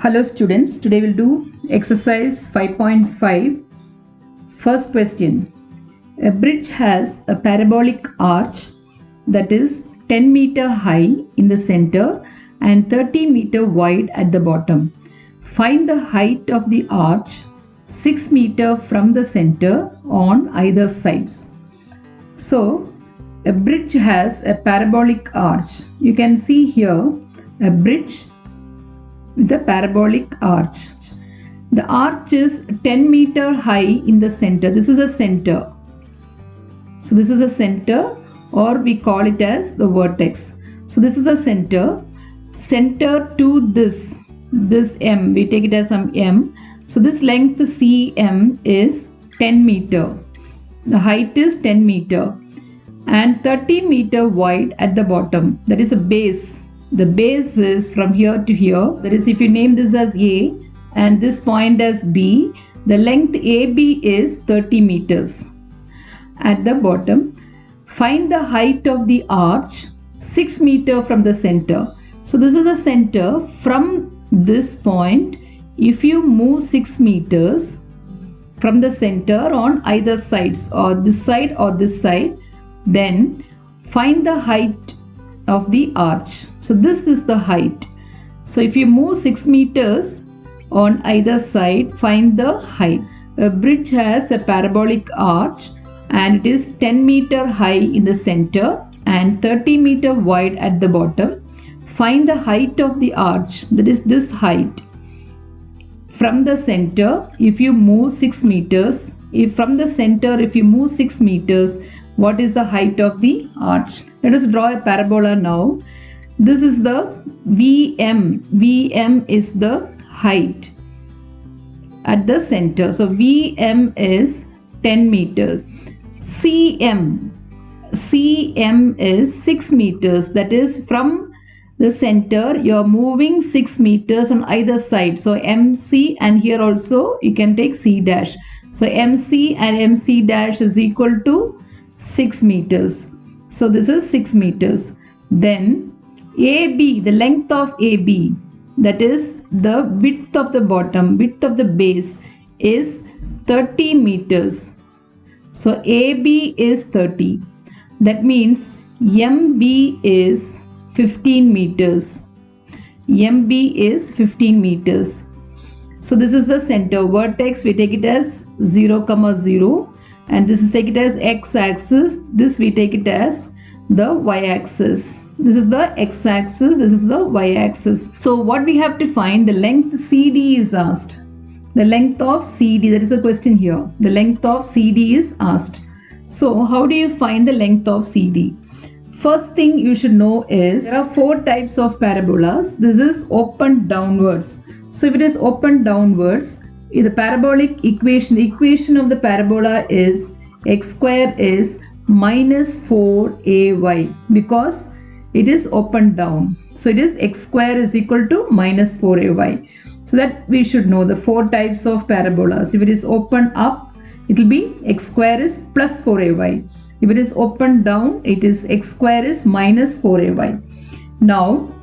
Hello students, today we'll do exercise 5.5. First question. A bridge has a parabolic arch that is 10 meter high in the center and 30 meter wide at the bottom. Find the height of the arch 6 meter from the center on either sides. So, a bridge has a parabolic arch. You can see here a bridge with a parabolic arch. The arch is 10 meter high in the center. This is a center. So this is a center, or we call it as the vertex. So this is the center. Center to this M, we take it as some M. So this length CM is 10 meter. The height is 10 meter and 30 meter wide at the bottom. That is a base. The base is from here to here. That is, if you name this as A and this point as B, the length AB is 30 meters. At the bottom, find the height of the arch 6 meter from the center. So this is the center. From this point, if you move 6 meters from the center on either sides, or this side or this side, then find the height of the arch. So this is the height. So if you move 6 meters on either side, find the height. A bridge has a parabolic arch and it is 10 meter high in the center and 30 meter wide at the bottom. Find the height of the arch, that is this height. From the center, if you move 6 meters, if you move 6 meters, what is the height of the arch? Let us draw a parabola now. This is the VM. VM is the height at the center. So VM is 10 meters. CM is 6 meters. That is, from the center you are moving 6 meters on either side. So MC, and here also you can take C dash. So MC and MC dash is equal to 6 meters. So this is 6 meters. Then AB, the length of AB, that is the width of the bottom, width of the base, is 30 meters. So AB is 30. That means MB is 15 meters. MB is 15 meters. So this is the center. Vertex, we take it as 0, 0. And this is take it as x-axis. This we take it as the y-axis. This is the x-axis. This is the y-axis. So what we have to find, the length CD is asked. The length of CD, that is a question here. The length of CD is asked. So how do you find the length of CD? First thing you should know is there are 4 types of parabolas. This is open downwards. So if it is open downwards, the parabolic equation, the equation of the parabola is x square is minus 4ay, because it is open down. So it is x square is equal to minus 4ay. So that we should know the 4 types of parabolas. If it is open up, it will be x square is plus 4ay. If it is open down, it is x square is minus 4ay. Now,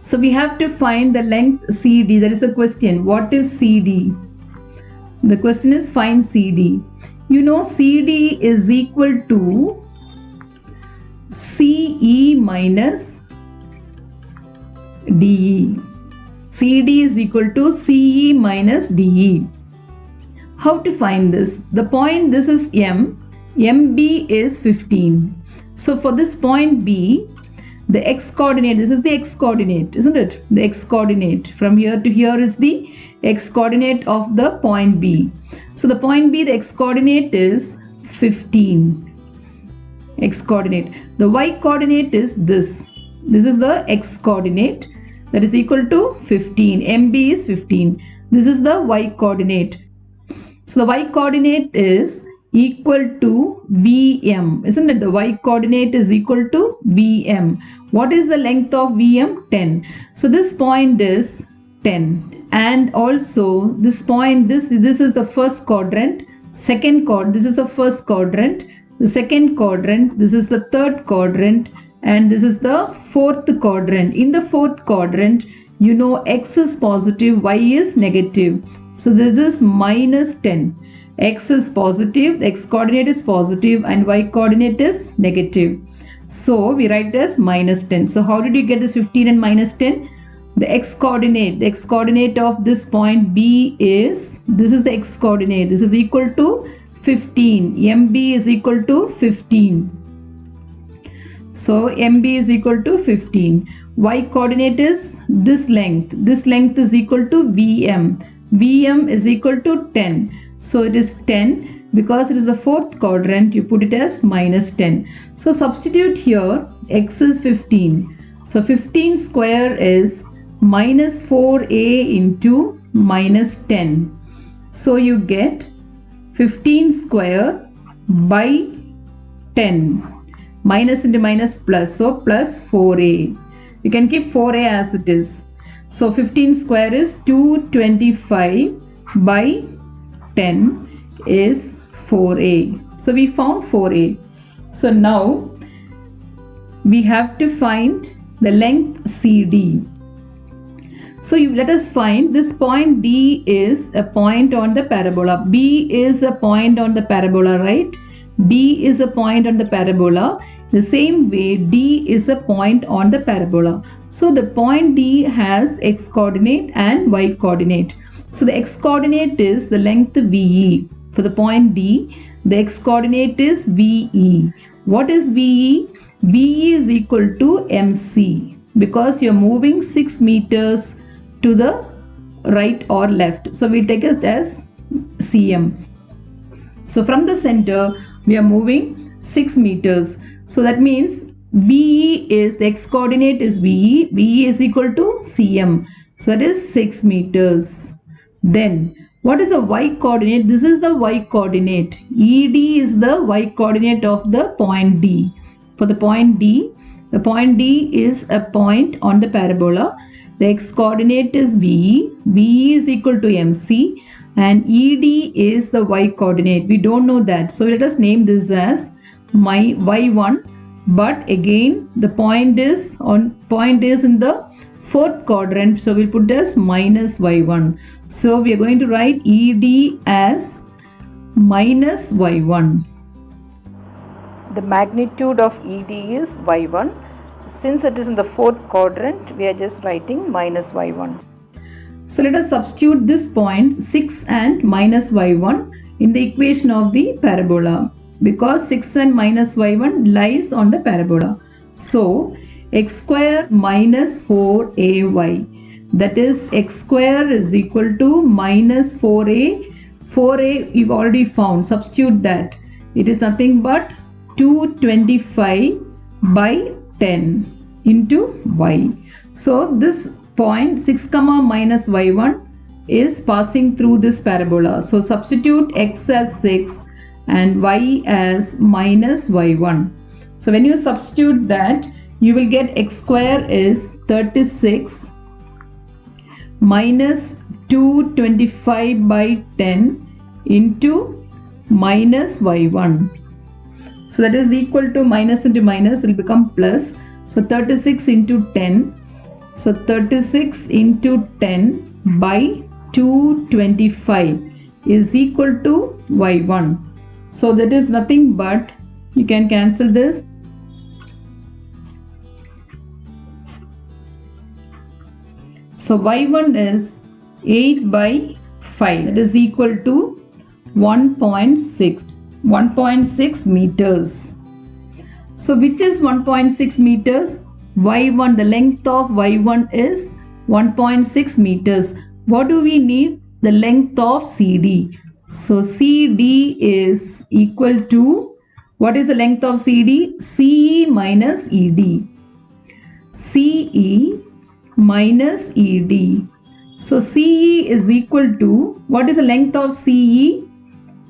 so we have to find the length CD. There is a question. What is CD? The question is find CD. You know CD is equal to CE minus DE. CD is equal to CE minus DE. How to find this? The point, this is M. MB is 15. So for this point B, the x coordinate, this is the x coordinate, isn't it? The x coordinate from here to here is the x coordinate of the point B. So the point B, the x coordinate is 15. X coordinate. The y coordinate is this. This is the x coordinate, that is equal to 15. MB is 15. This is the y coordinate. So the y coordinate is equal to VM, isn't it? The y coordinate is equal to VM. What is the length of VM? 10. So this point is 10, and also this point, this is the first quadrant, second quadrant, this is the first quadrant, the second quadrant, this is the third quadrant, and this is the fourth quadrant. In the fourth quadrant, you know x is positive, y is negative. So this is minus 10. X is positive, the x coordinate is positive and y coordinate is negative. So we write as minus 10. So how did you get this 15 and minus 10? The x coordinate of this point B is, this is the x coordinate, this is equal to 15. MB is equal to 15. So MB is equal to 15. Y coordinate is this length. This length is equal to VM. VM is equal to 10. So it is 10. Because it is the fourth quadrant, you put it as minus 10. So substitute here, x is 15. So 15 square is minus 4a into minus 10. So you get 15 square by 10. Minus into minus plus, so plus 4a. You can keep 4a as it is. So 15 square is 225 by 10 is 4a. So we found 4a. So now we have to find the length CD. So let us find this point D is a point on the parabola. B is a point on the parabola, right? B is a point on the parabola. The same way D is a point on the parabola. So the point D has x coordinate and y coordinate. So the x coordinate is the length VE. For the point D, the x coordinate is VE. What is VE? VE is equal to MC because you are moving 6 meters to the right or left. So we take it as CM. So from the center, we are moving 6 meters. So that means VE is, the x coordinate is VE. VE is equal to CM. So that is 6 meters. Then what is the y coordinate? This is the y coordinate. ED is the y coordinate of the point D. For the point D, the point D is a point on the parabola. The x coordinate is VE. VE is equal to MC. And ED is the y coordinate. We don't know that. So let us name this as my y1. But again, the point is in the fourth quadrant. So we'll put as minus y1. So we are going to write ED as minus y1. The magnitude of ED is y1. Since it is in the fourth quadrant, we are just writing minus y1. So let us substitute this point 6 and minus y1 in the equation of the parabola, because 6 and minus y1 lies on the parabola. So x square minus 4ay, that is x square is equal to minus 4a. 4a you've already found, substitute that. It is nothing but 225 by 10 into y. So this point 6 comma minus y1 is passing through this parabola. So substitute x as 6 and y as minus y1. So when you substitute that, you will get x square is 36 minus 225 by 10 into minus y1. So that is equal to minus into minus, it will become plus. So 36 into 10. So 36 into 10 by 225 is equal to y1. So that is nothing but, you can cancel this. So y1 is 8 by 5, that is equal to 1.6 meters. So which is 1.6 meters? y1, the length of y1 is 1.6 meters. What do we need? The length of CD. So CD is equal to, what is the length of CD? CE minus ED. CE minus ED. So CE is equal to, what is the length of CE?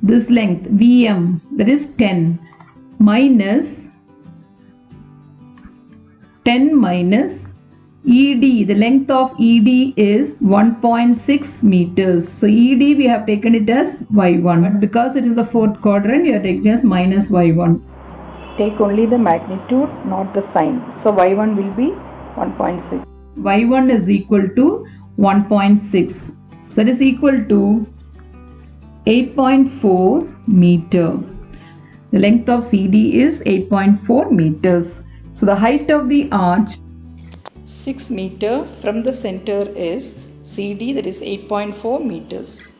This length VM, that is 10 minus 10 minus ED. The length of ED is 1.6 meters. So ED we have taken it as y1, but because it is the fourth quadrant, we are taking it as minus y1. Take only the magnitude, not the sign. So y1 will be 1.6. y1 is equal to 1.6. So that is equal to 8.4 meter. The length of CD is 8.4 meters. So the height of the arch 6 meter from the center is CD, that is 8.4 meters.